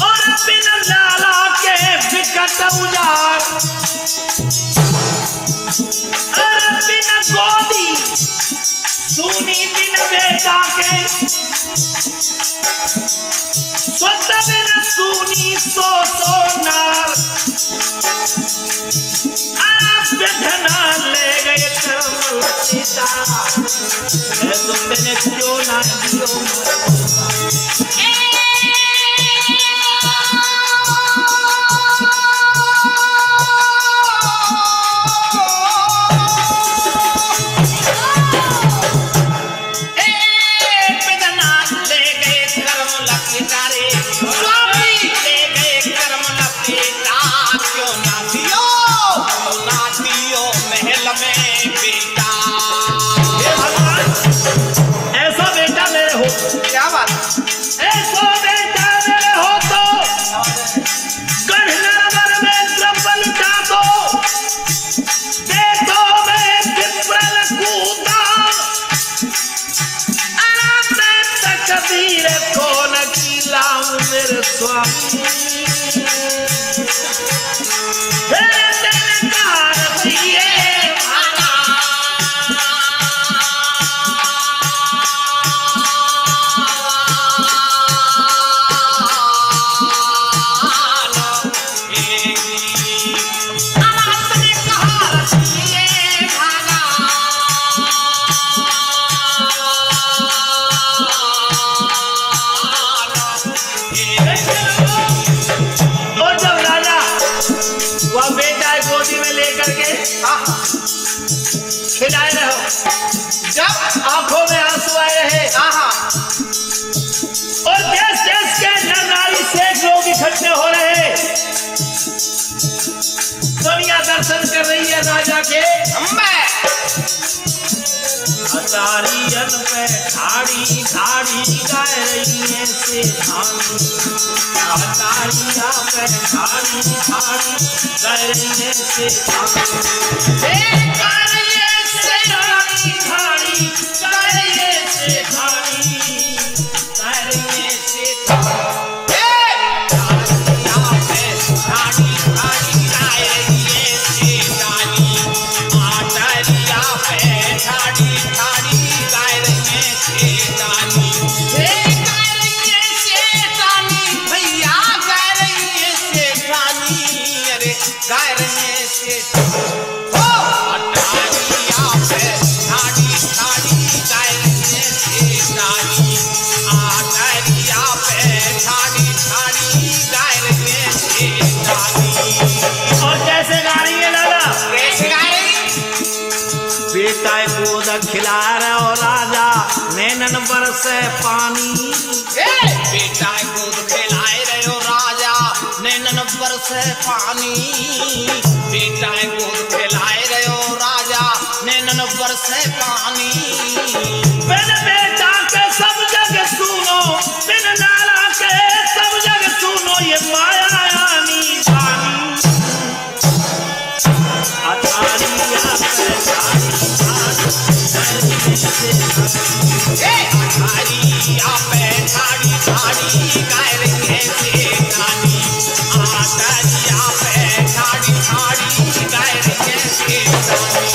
और बिना लाला के बिकट उजाड़, अरे बिना गोदी सुनी बिन बेटा के, स्वत बिन सुनी सो नार, बेधना ले गए कर्म सीता, तुमने क्यों ना क्यों मेरे स्वामी खिलाए रहो, जब आंखों में आंसू आए रहे, और देश देश के नर नारी सेठ लोग इकट्ठे हो रहे, दुनिया दर्शन कर रही है राजा के। अचारियन पे खाड़ी खाड़ी गाय रही है सेठानी, अचारिया पे खाड़ी खाड़ी गाय रही है सेठानी, खिला रहे हो राजा नैनन बरसे पानी, बेटा दूध खिलाए रहे हो राजा नैनन बरसे पानी, बेटा दूध खिलाए रहे हो राजा नैनन बरसे पानी, बिन बेटा के सब जग सुनो, बिन लाला के सब जग सुनो, ये माया यानी जानी, अचारिया पे ठाड़ी ठाड़ी गाय रही है सेठानी, आचारिया पे ठाड़ी ठाड़ी गाय रही है सेठानी।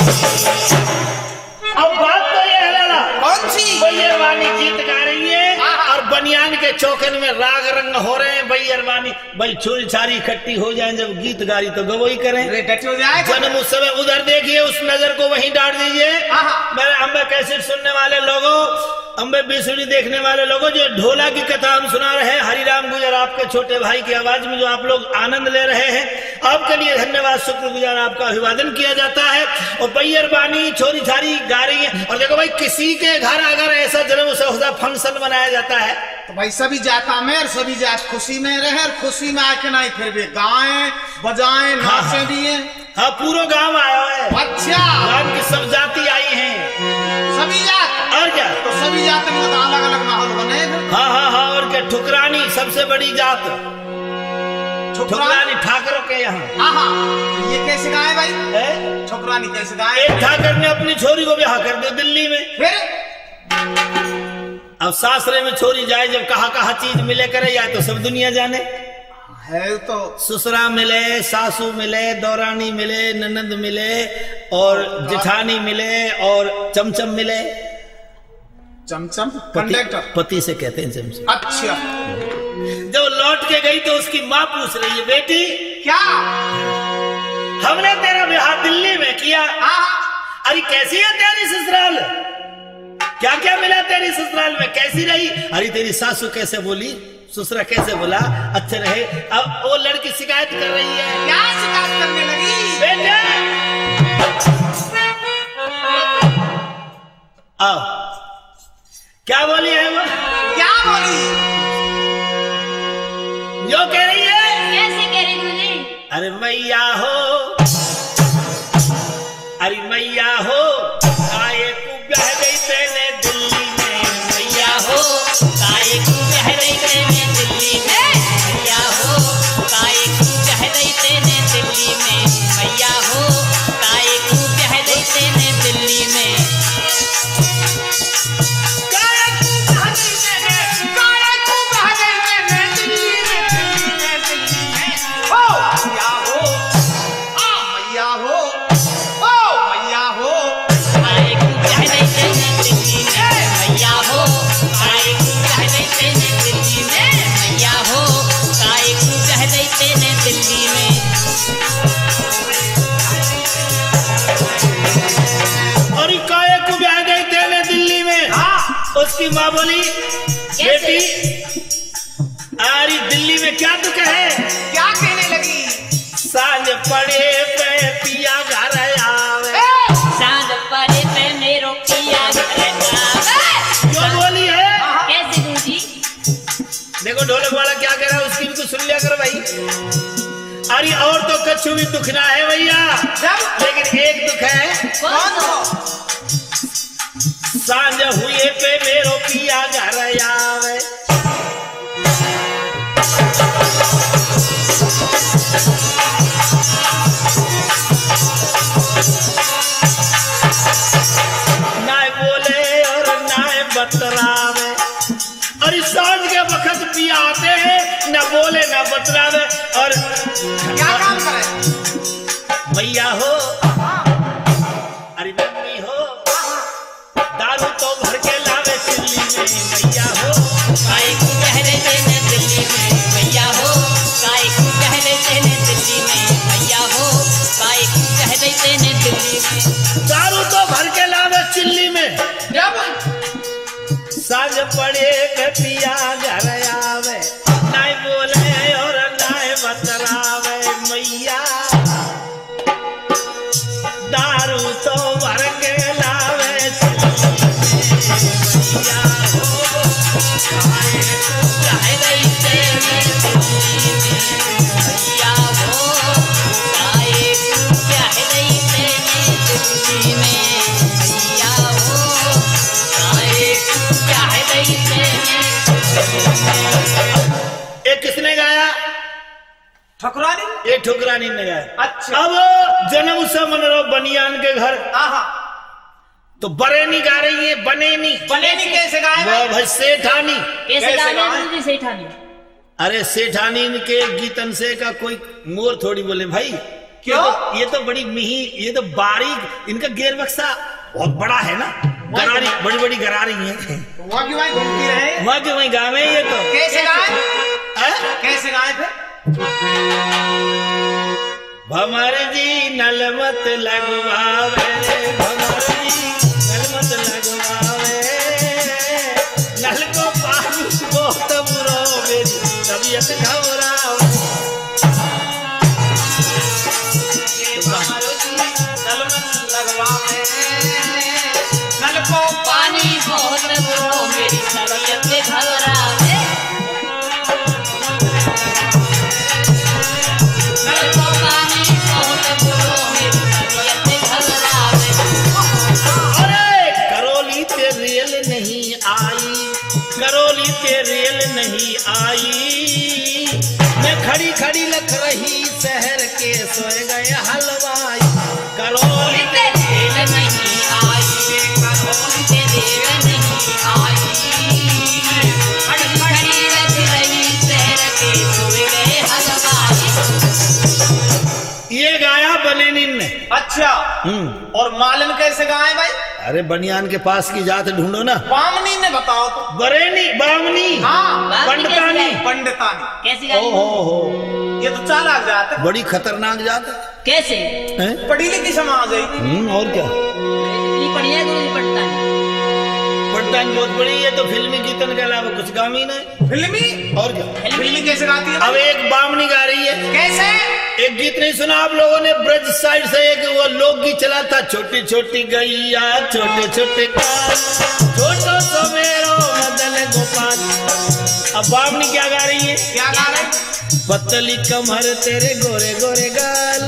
अब बात तो ये है लाला, कौन सी? बैयरवानी गीत गा रही है और बनियान के चौकन में राग रंग हो रहे हैं। बैयरवानी भाई चोरी छारी इकट्ठी हो जाए, जब गीत गारी तो गवई करें, हो जाए जन्म उस समय उधर देखिए, उस नजर को वहीं डाल दीजिए। मेरे अम्बे कैसेट सुनने वाले लोगों, अम्बे बिसुड़ी देखने वाले लोगों, जो ढोला की कथा हम सुना रहे हैं, हरिराम गुजर आपके छोटे भाई की आवाज में जो आप लोग आनंद ले रहे हैं, आपके लिए धन्यवाद, शुक्रगुजार आपका अभिवादन किया जाता है। और बैयरवानी छोरी छारी गा रही है। और देखो भाई, किसी के घर अगर ऐसा जन्म उत्सव फंक्शन बनाया जाता है तो भाई सभी जाता में और सभी जात खुशी में रहे, और खुशी में आके नहीं फिर भी गाएं बजाएं नाचे भी है। हाँ, पूरा गांव आया है। अच्छा, गांव की सब जाति आई हैं, सभी जात, और क्या तो सभी जात में तो अलग अलग माहौल बने। हाँ हाँ हाँ, और क्या, ठुकरानी सबसे बड़ी जात, ठुकरानी ठाकरों के यहाँ। हाँ, ये कैसे गाए भाई? ठुकरानी कैसे गाए? एक ठाकर ने अपनी छोरी को ब्याह कर दिया दिल्ली में। फिर अब सासरे में छोरी जाए जब कहा चीज मिले करे या तो सब दुनिया जाने है तो ससुरा मिले, सासू मिले, दौरानी मिले, ननद मिले और जेठानी मिले और चमचम मिले। चमचम कंडक्टर पति से कहते हैं चमचम। अच्छा, जब लौट के गई तो उसकी माँ पूछ रही है, बेटी क्या हमने तेरा ब्याह दिल्ली में किया, अरे कैसी है तेरी ससुराल, क्या क्या मिला तेरी ससुराल में, कैसी रही, अरे तेरी सासू कैसे बोली, ससुरा कैसे बोला, अच्छे रहे। अब वो लड़की शिकायत कर रही है। क्या शिकायत करने लगी? बेटे आओ, क्या बोली है वो, क्या बोली? जो कह रही है। कैसे कह रही गुरुजी? अरे मैया हो, अरे मैया हो, काये को ब्याह गई तेने दिल्ली में, मैया हो काये को ब्याह गई तेने दिल्ली में, मैया हो काये को ब्याह गई तेने दिल्ली में, मैया हो काये को ब्याह गई तेने दिल्ली में। उसकी माँ बोली, बेटी अरे दिल्ली में क्या दुख है? क्या कहने लगी? सांझ पड़े पे पिया घर आवे, सांझ पड़े पे मेरो पिया घर आवे। क्यों बोली है? कैसे गुरुजी? देखो ढोलक वाला क्या कह रहा है, उसकी भी कुछ सुन लिया करो भाई। अरे और तो कछु भी दुख ना है भैया, लेकिन एक दुख है। कौन हो? सांझ हुए पे मेरो पिया घर आवे, ना बोले और ना बतरावे, और इस सांझ के वक्त पिया आते हैं, ना बोले ना बतरावे। और क्या काम करे? मैया हो, अरे मम्मी हो, दारू तो भर के लावे दिल्ली में, मैया हो काये को ब्याह गई तेने दिल्ली में, मैया हो काये को ब्याह गई तेने दिल्ली में, मैया हो काये को ब्याह गई तेने दिल्ली में। दारू तो भर के लावे चिल्ली में, जब साँझ पड़े के पिया घर आवे, ना बोले और ना बतरावे, मैया दारू तो भर के लावे मैया हो, काये को ब्याह गई तेने दिल्ली में, मैया हो काये को ब्याह गई तेने दिल्ली में, मैया हो काये को ब्याह गई तेने दिल्ली में। ये किसने गाया? ठकुरानी? ये ठुकरानी ने गाया। अच्छा। अब जन्म उत्सव मन रहो बनियान के घर, तो बरेनी गा रही है, बनेनी। बनेनी कैसे गाए? वो भाई सेठानी। कैसे गाने गुरुजी? सेठानी? अरे सेठानी के गीतन से का कोई मोर थोड़ी बोले भाई। क्यों? ये तो बड़ी मिही, ये तो बारीक, इनका गेर बक्सा बहुत बड़ा है ना, गरारी बड़ी बड़ी गरारी है, वहाँ की वहीं घूमती रहे। वहाँ के वहीं गावे। ये तो कैसे गाए? कैसे गाए थे? भमर जी नलमत लगवावे, भमर जी नलमत लगवावे, नल को पानी बहुत बुरो, मेरी तबीयत घबरावे। नलमत लगवावे, नल को पानी बहुत बुरो, मेरी तबीयत घबरावे। नल को पानी बहुत बुरो, मेरी तबीयत घबरावे। अरे करोली ते रेल नहीं आई, करोली ते रेल नहीं आई, मैं खड़ी खड़ी लख रही शहर के सोए गए हलवाई। करोली ते रेल नहीं आई, करोली ते रेल नहीं आई, लेनिन ने। अच्छा। और मालिन कैसे गाए भाई? अरे बनियान के पास की जात ढूंढो ना। बामनी ने बताओ तो। बरेनी, बामनी, हाँ पंडितानी, पंडितानी। कैसी गाई? ये तो चालाक जात है। बड़ी खतरनाक जात है। कैसे? हैं? पढ़ी लिखी समाज है। और क्या इतनी बढ़िया गुरु पढ़ता है। पड़तान बहुत बड़ी है, तो फिल्मी गीतन के अलावा कुछ काम ही नहीं। फिल्मी? और क्या फिल्मी कैसे गाती है? अब एक बामनी गा रही है। कैसे? एक गीत नहीं सुना आप लोगों ने? ब्रज साइड से एक वो लोकगीत चला था, छोटी छोटी गैया छोटे छोटे कान, छोटो सवेरो मदन गोपाल। अब बामनी क्या गा रही है? क्या गा रही? पतली कमर तेरे गोरे गोरे गाल,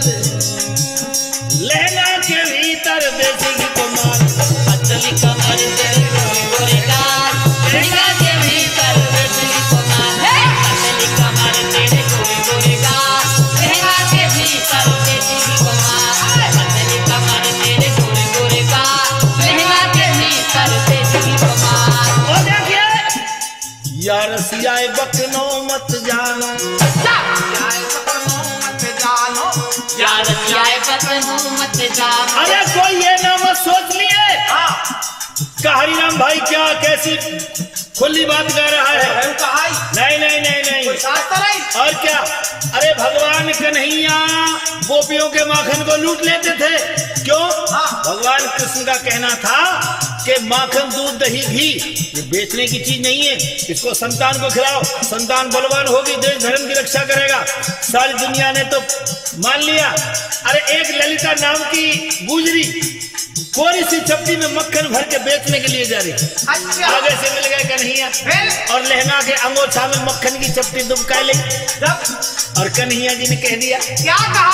लहंगा के भीतर देसी की कमाल। पतली कमर तेरे गोरे गोरे गाल, लहंगा के भीतर देसी की कमाल है। पतली कमर तेरे गोरे गोरे गाल, लहंगा के भीतर देसी की कमाल। पतली कमर तेरे गोरे गोरे गाल, लहंगा के भीतर देसी की कमाल। और देखिए, यार सियाए बकनो मत जानो, यार जाए बतनू मत जानो। अरे कोई ये ना मत सोच लिए का हरिराम भाई क्या कैसी खुली बात कर रहा है। नहीं नहीं नहीं नहीं, और क्या? अरे भगवान कन्हैया गोपियों के माखन को लूट लेते थे। क्यों? भगवान कृष्ण का कहना था कि माखन दूध दही घी ये बेचने की चीज नहीं है, इसको संतान को खिलाओ, संतान बलवान होगी, देश धर्म की रक्षा करेगा। सारी दुनिया ने तो मान लिया। अरे एक ललिता नाम की गुजरी कोरी सी चपटी में मक्खन भर के बेचने के लिए जा रही। अच्छा। आगे से मिल गए कन्हैया और लहंगा के अंगोछा में मक्खन की चपटी दुबका ली। और कन्हैया जी ने कह दिया, क्या कहा?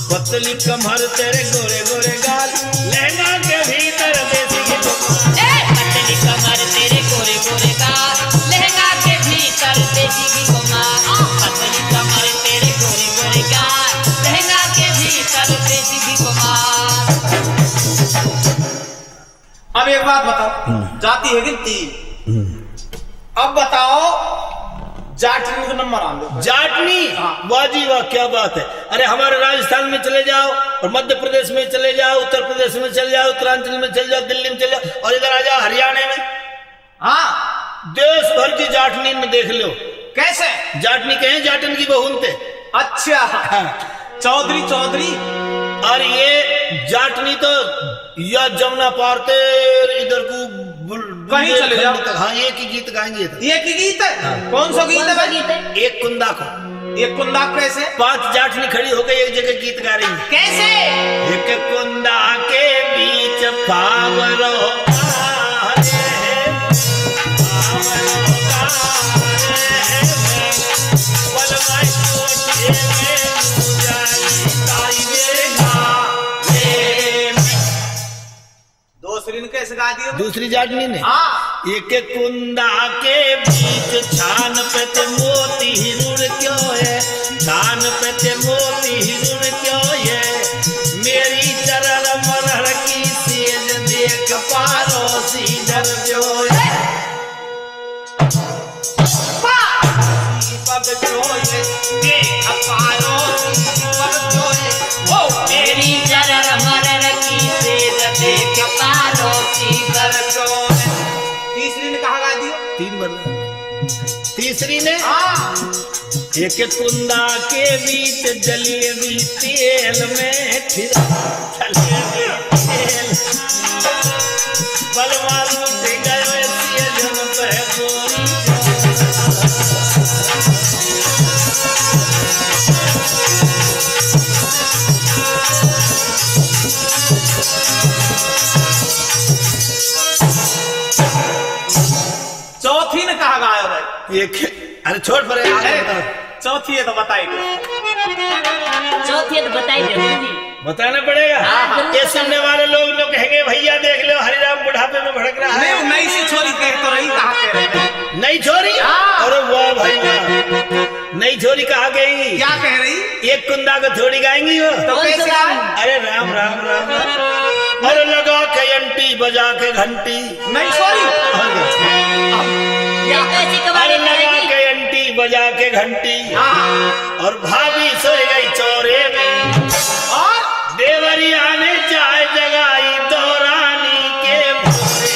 पतली कमर तेरे गोरे गोरे गाल, लहंगा के भीतर देसी की पतली कमर तेरे गोरे गोरे गाल, लहंगा के भीतर देसी की कमाल। पतली कमर तेरे गोरे गोरे गाल, लहंगा के भीतर देसी की कमाल। अब एक बात बताओ, जाति है कि 3? अब बताओ जाटनी को नंबर आन दो। जाटनी? वाह जी वाह, क्या बात है। अरे हमारे राजस्थान में चले जाओ, और मध्य प्रदेश में चले जाओ, उत्तर प्रदेश में चले जाओ, उत्तरांचल में चले जाओ, दिल्ली में चले जाओ, और इधर आ जाओ हरियाणा में। हाँ, देश भर की जाटनी में देख लो। कैसे? जाटनी कहें जाटन की बहुन थे। अच्छा। चौधरी चौधरी। और ये जाटनी तो या जमुना पारते इधर को कहीं चले जाओ। हाँ, एक ही गीत गाएंगे। एक ही गीत है? हाँ। कौन सा गीत है भाई? एक कुंदा को, एक कुंदा कैसे? 5 जाटनी खड़ी हो गई एक जगह गीत गा रही है। कैसे? एक कुंदा के बीच पावरो दूसरी ने कैसे गा दिया? दूसरी जाटनी ने, हाँ। एक कुंदा के बीच छान पे ते मोती हिरुड़ क्यों है, छान पे ते मोती हिरुड़ क्यों है, मेरी चरण मरहर की सेज देख पारोसी डर जो है। पग जो है देख पारोसी पग जो है, ओ मेरी जरर मरर की सेज देख पारोसी पग जो है। तीसरी ने कहा गा दिया? 3 बार। तीसरी ने, हाँ। एक कुंदा के बीच जलेबी तेल में फिर जलेबी तेल बलवा लूट गए सेजन पे गोरी। चौथी ने कहा गाया भाई? एक, अरे छोड़ पर आगे बताओ। चौथी है तो बताइए। चौथी है तो बताई दे जी। बताना पड़ेगा। हाँ, ये सुनने वाले लोग कहेंगे भैया देख लो हरिराम बुढ़ापे में भड़क रहा है। नहीं, नई सी छोरी कह तो रही, कहा कह रही? नई छोरी? हाँ। अरे वाह भाई वाह, नई छोरी कहा गई? क्या कह रही? एक कुंदा को थोड़ी गाएंगी वो। तो कैसे गाए? अरे राम राम राम, अरे लगा के अंटी बजा के घंटी। नई छोरी? ये तो ऐसी अरे कवाली लगा करेगी। के अंटी बजा के घंटी, हाँ। और भाभी सोई गई चौरे में, और देवरिया ने चाय जगाई तो रानी के भोरे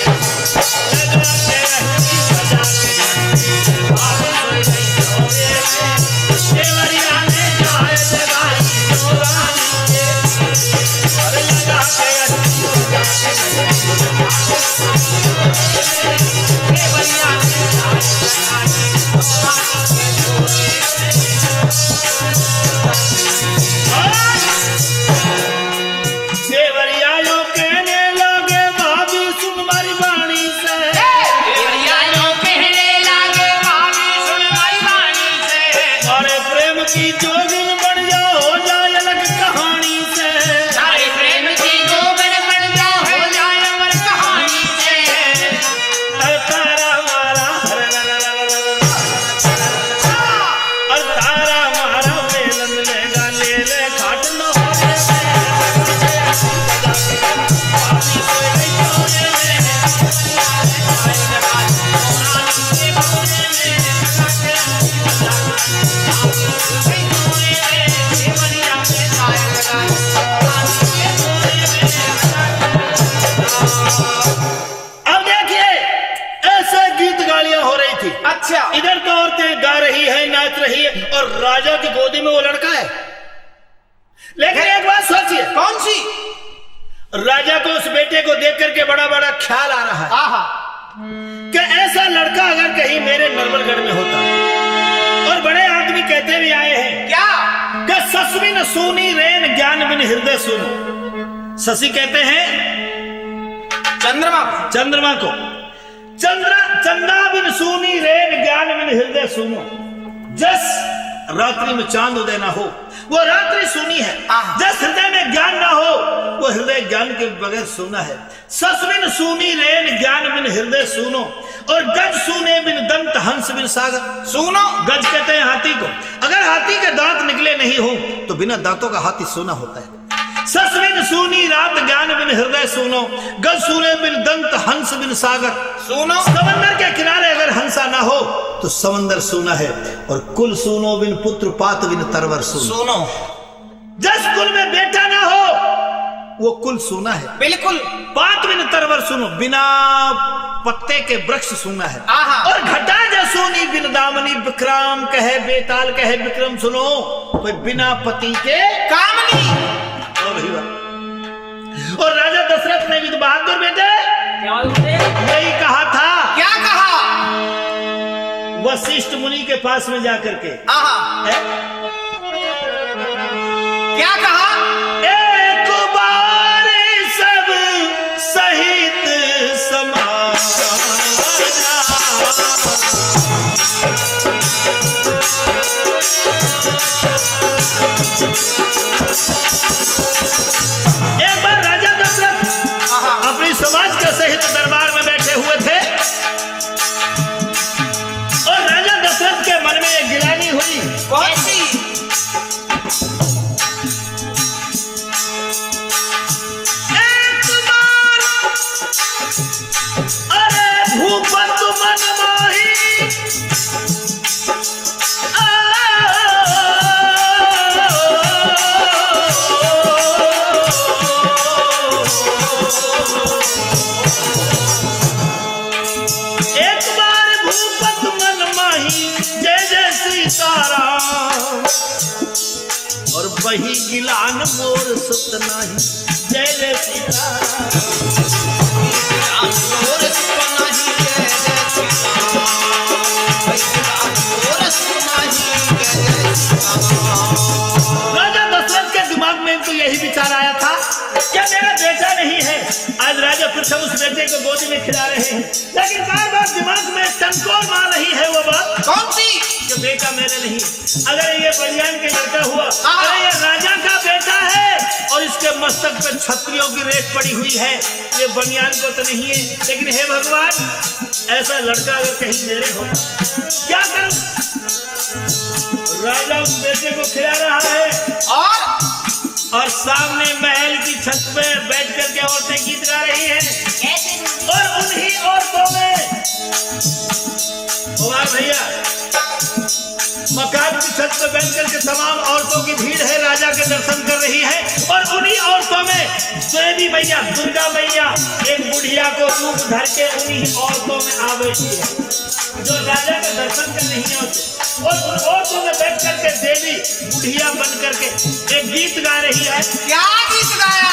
लगा के रही बजा के बात सोई नहीं भोरे देवरिया ने चाय जगाई तो रानी के भोरे लगा के रही बजा के देवरिया ने चाय जगाई तो रानी के भोरे देवरियाओं कहने लगे भाभी सुन मारी वाणी से देवरियाओं कहने लगे भाभी सुन मारी वाणी से अरे प्रेम की जोगिन बन जाओ हो जाए अलग कहानी से सारे प्रेम की जोगन बन जाओ हो जाए अमर कहानी से अरे तारा मारा अरे तारा मारा मेलन लेगा ले ले खाट न हो अब देखिए ऐसे गीत गालियां हो रही थी। अच्छा इधर तो औरतें गा रही है नाच रही है और राजा की गोदी में वो लड़का है। लेकिन एक बात सोचिए, कौन सी? राजा को उस बेटे को देख करके बड़ा बड़ा ख्याल आ रहा है आहा कि ऐसा लड़का अगर कहीं मेरे नर्मलगढ़ में होता। और बड़े आदमी कहते भी आए हैं क्या? कि ससविन सूनी रेन ज्ञान बिन हृदय सुनो। शशि कहते हैं चंद्रमा को चंदा बिन सूनी रेन ज्ञान बिन हृदय सुनो। जस रात्रि में चांद उदय ना हो वो रात्रि सुनी है, जस हृदय में ज्ञान ना हो वो हृदय ज्ञान के बगैर सुना है। ससविन सूनी रेन ज्ञान बिन हृदय सुनो। और गज सुने बिन दंत हंस बिन सागर सुनो। गज कहते हैं हाथी को। अगर हाथी के दांत निकले नहीं हो तो बिना दांतों का हाथी सोना होता है। ससविन सूनी रात ज्ञान बिन हृदय सुनो। गज सुने बिन दंत हंस बिन सागर सुनो। समंदर के किनारे अगर हंसा ना हो तो समंदर सुना है। और कुल सुनो बिन पुत्र पात बिन तरवर सुनो। जिस कुल में बेटा ना हो वो कुल सुना है। बिल्कुल। पात बिन तरवर सुनो, बिना पत्ते के वृक्ष सुना है। आहा। और घटा जो सोनी बिन दामनी विक्रम कहे बेताल कहे विक्रम सुनो। कोई बिना पति के कामनी। और राजा दशरथ ने भी तो बहादुर बेटे यही कहा था। क्या कहा? वशिष्ठ मुनि के पास में जाकर के आहा। है? क्या कहा? एक बार सब सहित समाज एक बार राजा दशरथ अपनी समाज के सहित दरबार में बैठे हुए थे और राजा दशरथ के मन में एक गिलानी हुई। कौन सी? एक बार अरे भूपत मन माही एक बार भूपत मन माही जय जय सीताराम। और वही गिलान मोर सुत नाही जय जय सीताराम। और सुना ही जय जय सीताराम। और सुना ही जय जय सीताराम। राजा दशरथ के दिमाग में तो यही विचार आया था, क्या मेरा बेटा नहीं है? आज राजा प्रथम उस बेटे को गोदी में खिला रहे हैं, लेकिन बार बार दिमाग में टंकोर मार रही है वो बात। कौन सी? कि बेटा मेरा नहीं। अगर ये बलियान के लड़का हुआ, अरे ये राजा का बेटा है और इसके मस्तक पे छत्रियों की रेत पड़ी हुई है, ये बनियान को तो नहीं है। लेकिन हे भगवान, ऐसा लड़का अगर कहीं मेरे हो क्या करूं? राजा उस बेटे को खिला रहा है और सामने महल की छत पे बैठ करके औरतें गीत गा रही हैं। और उन्हीं औरतों में भैया मकान की छत पे बैठ करके तमाम औरतों की भीड़ है, राजा के दर्शन कर रही है। और उन्हीं औरतों में देवी मैया दुर्गा मैया एक बुढ़िया को रूप धर के उन्हीं औरतों में आ बैठी है जो राजा के दर्शन कर नहीं होते। और उन औरतों में बैठ करके देवी बुढ़िया बन करके एक गीत गा रही है। क्या गीत गाया?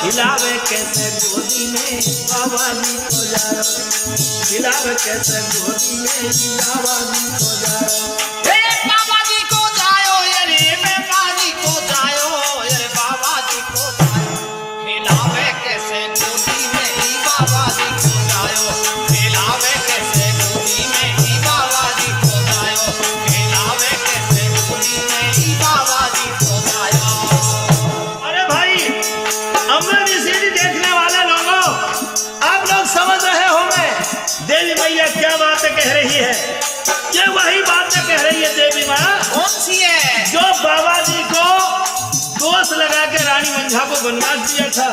खिलावे कैसे गोदी में बाबा जी को जाओ, खिलावे कैसे गोदी में बाबा जी को जाओ, बाबा जी को जायो अरे बाबा जी को जायो, अरे बाबा जी को जायो, खिलावे कैसे गोदी में ही बाबा जी को जायो, खिलावे कैसे गोदी में ही बाबा जी को जायो, खिलावे कैसे गोदी में ही बाबा जी को जायो। अरे भाई अमर सीढ़ी देखने वाले लोगों, आप लोग समझ रहे होंगे देवी मैया क्या बातें कह रही है। ये वही बातें कह रही है देवी माँ कौन सी है? जो बाबा जी को दोष लगा के रानी मंझा को बनवास दिया था।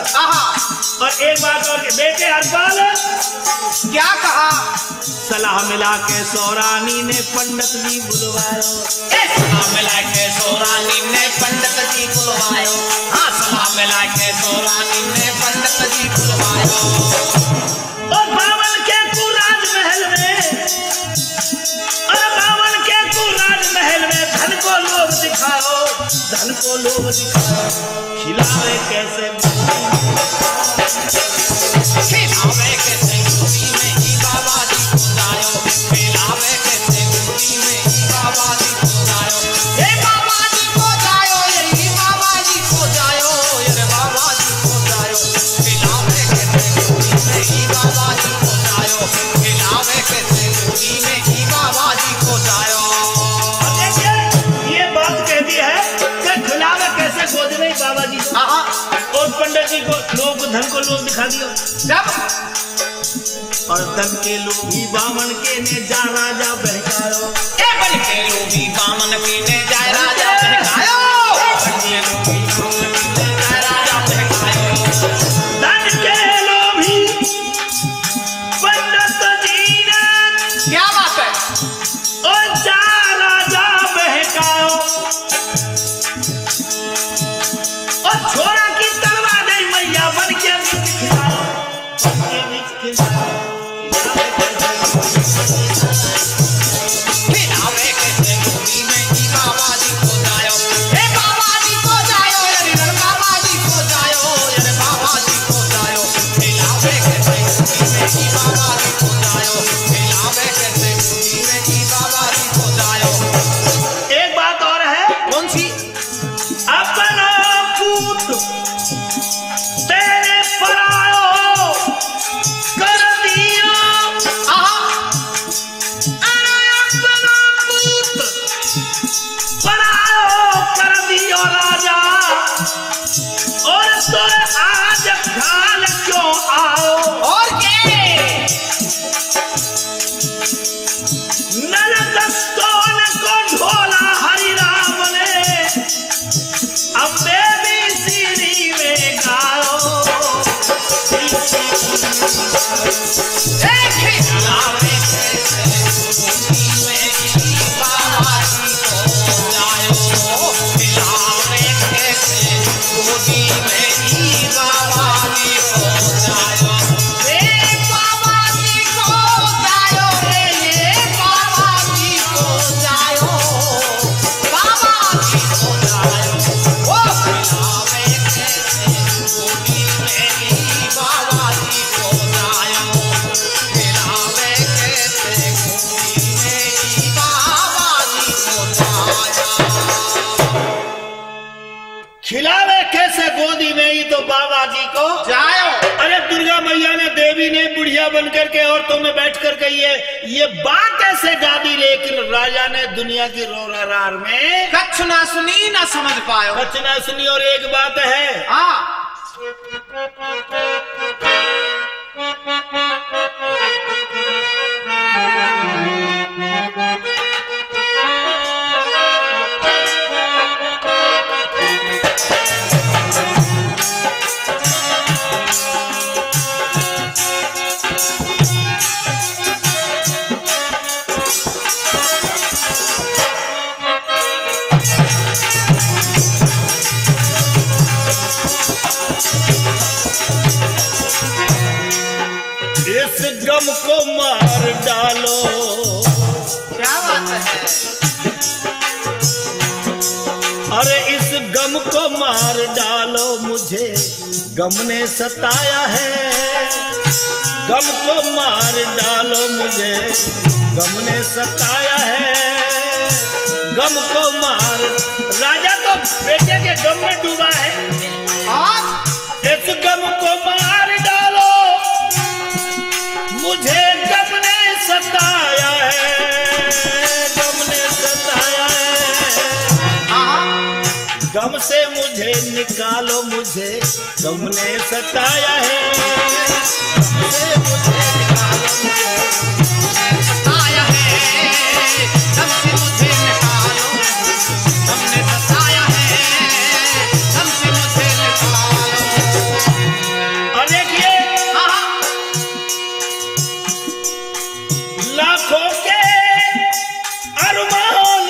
और एक बात और बेटे हरपाल क्या कहा? सलाह मिला के सौरानी ने पंडित जी बुलवायो, सलाह मिला के सौरानी ने पंडित जी बुलवायो, हाँ सलाह मिला के सौरानी ने पंडित जी बुलवायो। और बावन के राजमहल में, और बावन के राजमहल में धन को लोभ दिखाओ, धन को लोभ दिखाओ, खिलावे कैसे खिलावे कैसे गोदी में ही बाबा जी को जायो, खिलावे कैसे गोदी में ही बाबा जी को जायो, हे बाबा जी को जायो, ये बाबा जी को जायो, ये बाबा जी को जायो, खिलावे कैसे गोदी में ही बाबा जी को जायो, खिलावे कैसे गोदी में ही बाबा जी को जायो। देखिए ये बात कहती है कि खिलावे कैसे गोदी में ही बाबा जी को, और पंडित जी को लोग धन को लोभ दिखा दियो। जब और धन के लोभी बामन के ने जा राजा बहकायो, बन के लोभी बामन के ने जाय राजा बहकायो, बन के लोभी बामन के ने जाय राजा बहकायो। धन के लोभी पंडित जी ने क्या बात है? और जा राजा बहकायो, और छोरा की तलवार दे मैया बन के बीच खिलाओ, बन के बीच खिलाओ, खिलावे कैसे गोदी में ही बाबा जी को जायो, हे बाबा जी को जायो, अरे बाबा जी को जायो, अरे बाबा जी को जायो, खिलावे कैसे गोदी में ही बाबा जी को जायो, खिलावे कैसे गोदी में ही बाबा जी को जायो। एक बात और है। कौन सी? अपना पूत तेरे परायो कर दिया, अरे अपना पूत परायो कर दियो राजा, और तोरे आज खाल क्यों आओ, और क्या? नरदस्तोन को ढोला हरि राम ने, अम्बे भी सीढ़ी में गाओ, खिलावे कैसे गोदी में ही बाबा जी को जायो, खिलावे कैसे गोदी में ही बाबा जी को जायो, हे बाबा जी को जायो, रे बाबा जी को जायो, बाबा जी को जायो, ओ खिलावे कैसे गोदी में ही बाबा जी को जायो, खिलावे कैसे गोदी में ही बाबा जी को जायो। खिलावे कैसे गोदी में ही तो बाबा जी को जायो। अरे दुर्गा मैया ने देवी ने बुढ़िया बनकर के औरतों में बैठ कर के ये बात ऐसे गा दी, लेकिन राजा ने दुनिया की रोरारार में कच्छ ना सुनी ना समझ पायो। कुछ ना सुनी। और एक बात है, हाँ अरे इस गम को मार डालो, मुझे गम ने सताया है। गम को मार डालो, मुझे गम ने सताया है। गम को मार। राजा तो बेटे के गम में डूबा है। इस गम को मार डालो, मुझे गम ने सताया है। गम ने सताया है। गम से मुझे निकालो, मुझे गम ने सताया है। गम से मुझे निकालो, मुझे सताया है। गम से मुझे निकालो, गम ने सताया है। गम से मुझे निकालो। और देखिए लाखों के अरमान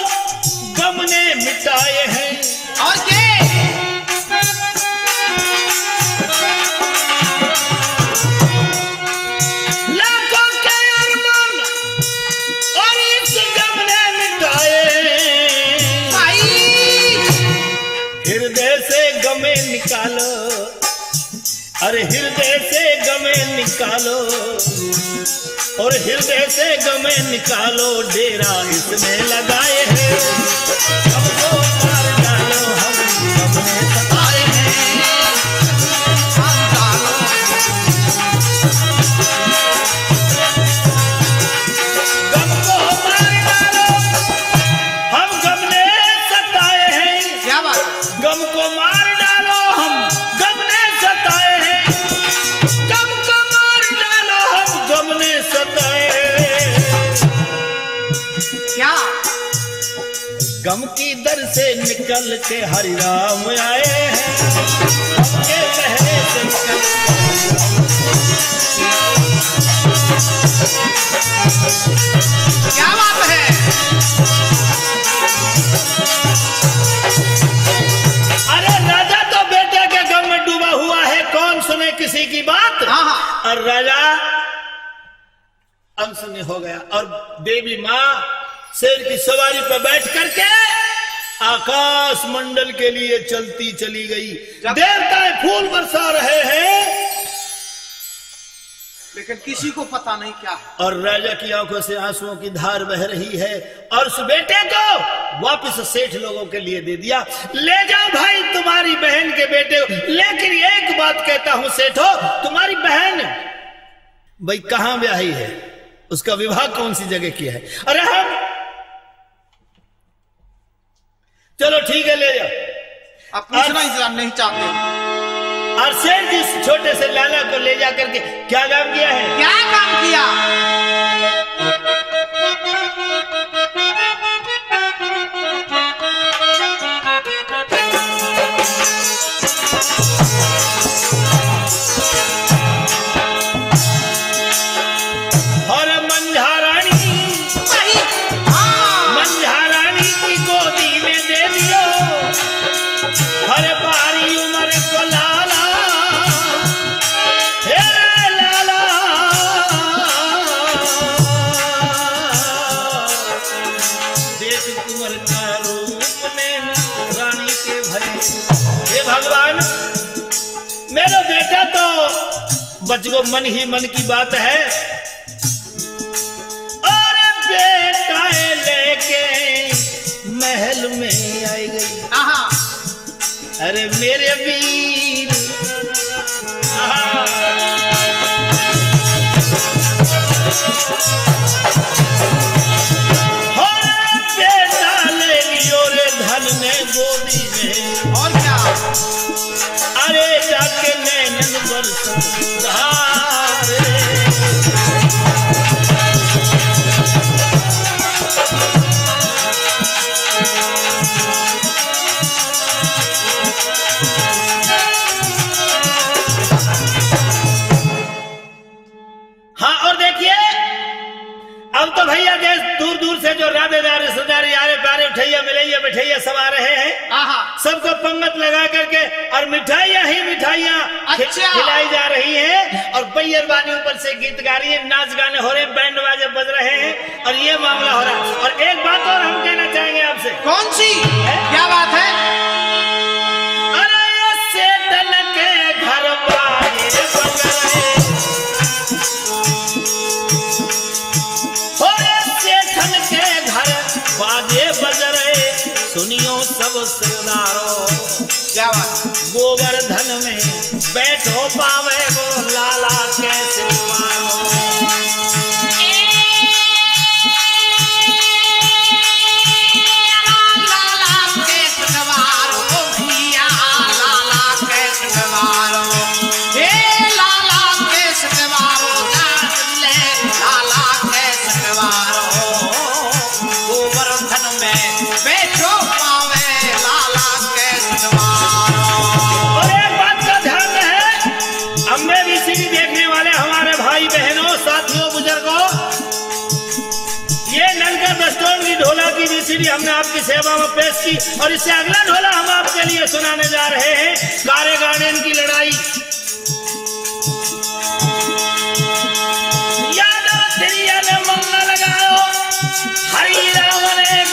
गम ने मिटाए हैं। और ये लाखों के अरमान और इस गम ने मिटाए। भाई हृदय से गमे निकालो, अरे हृदय से गमे निकालो, और हृदय से गमे निकालो। डेरा इसमें लगाए हैं, हमको मार डालो, हम गम में सताए हैं। हम डालो, गम को मार डालो, हम गम ने सताए हैं। क्या बात है? गम को मार डालो, हम गम ने सताए हैं। गम को मार डालो, हम गम ने सताए हैं। क्या गम की दर से निकल के हरि राम आए हैं। गम के पहरे से निकल क्या बात है? अरे राजा तो बेटे के गम में डूबा हुआ है, कौन सुने किसी की बात। और राजा अनसुनी हो गया, और देवी माँ शेर की सवारी पर बैठ करके आकाश मंडल के लिए चलती चली गई। देवताएं फूल बरसा रहे हैं, लेकिन किसी को पता नहीं क्या है। और राजा की आंखों से आंसुओं की धार बह रही है। और उस बेटे को वापस सेठ लोगों के लिए दे दिया। ले जाओ भाई तुम्हारी बहन के बेटे को। लेकिन एक बात कहता हूं सेठो, तुम्हारी बहन भाई कहां ब्याही है, उसका विवाह कौन सी जगह किया है। अरे हम चलो ठीक है ले जाओ। अब पूछना इंतजार नहीं चाहते। और सेठ जी इस छोटे से लाला को ले जाकर के क्या काम किया है। क्या काम किया? और मंझारानी मंझारानी की गोदी में दे दियो। हर बारी उम्र को लाला, हे लाला। देख कुंवर का रूप में रानी के भरे। हे भगवान, मेरा बेटा तो बच गो, मन ही मन की बात है। और बेटा लेके महल में आई गई। अरे मेरे वीर, बेटा ले लियो रे धन ने गोदी में। और क्या? अरे जाके नैनन बरस धारे। हाँ, और देखिए अब तो भैया देश दूर दूर से जो राधेदार रिश्तेदार यारे प्यारे उठैया मिलैया बैठैया सब आ रहे हैं। सबको पंगत लगा करके और मिठाइयाँ ही मिठाइयाँ अच्छा। खिलाई जा रही हैं। और बैयरबानी ऊपर से गीत गा रही है, नाच गाने हो रहे हैं, बैंड बाजे बज रहे हैं, और ये मामला हो रहा है। और एक बात और हम कहना चाहेंगे आपसे। कौन सी? क्या बात है? अरे ये सेठन के घर बाजे बजरे, अरे सेठन के घर बाजे बजरे, सुनियो सब सरदारो। क्या बात? गोवर्धन में बैठो पावे वो लाला कैसे मारो। लाला के सवारो भैया, लाला के सवारो, हे लाला के सवारो, लाला के सवारो, गोवर्धन में बैठो पावे लाला के सवारो। और एक बात का ध्यान रहे, अम्बे बीसीडी देखने वाले हमारे भाई बहनों, साथियों, बुजुर्गों, ये नलका दस्टोन की ढोला की बीसीडी हमने आपकी सेवा में पेश की, और इससे अगला ढोला हम आपके लिए सुनाने जा रहे हैं, कारे गार्डन की लड़ाई। यादव त्रिया ने मंगल गायो, हरि राम ने